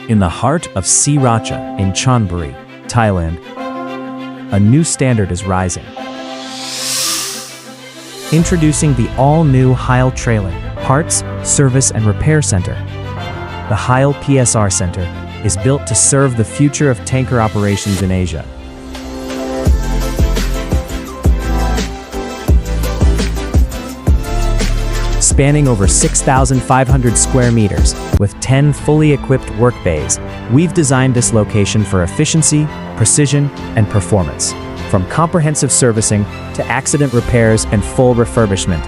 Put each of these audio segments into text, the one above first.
In the heart of Si Racha in Chon Buri, Thailand, a new standard is rising. Introducing the all-new Heil Trailer Parts, Service and Repair Center. The Heil PSR Center is built to serve the future of tanker operations in Asia. Spanning over 6,500 square meters, with 10 fully equipped work bays, we've designed this location for efficiency, precision, and performance. From comprehensive servicing to accident repairs and full refurbishment.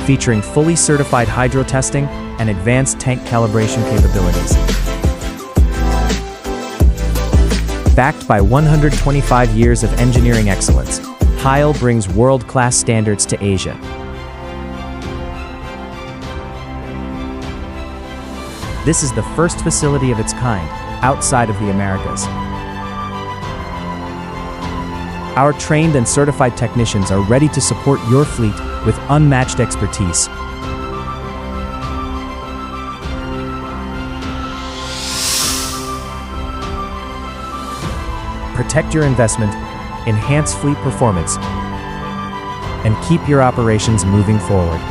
Featuring fully certified hydro testing and advanced tank calibration capabilities. Backed by 125 years of engineering excellence, Heil brings world-class standards to Asia. This is the first facility of its kind outside of the Americas. Our trained and certified technicians are ready to support your fleet with unmatched expertise. Protect your investment, enhance fleet performance, and keep your operations moving forward.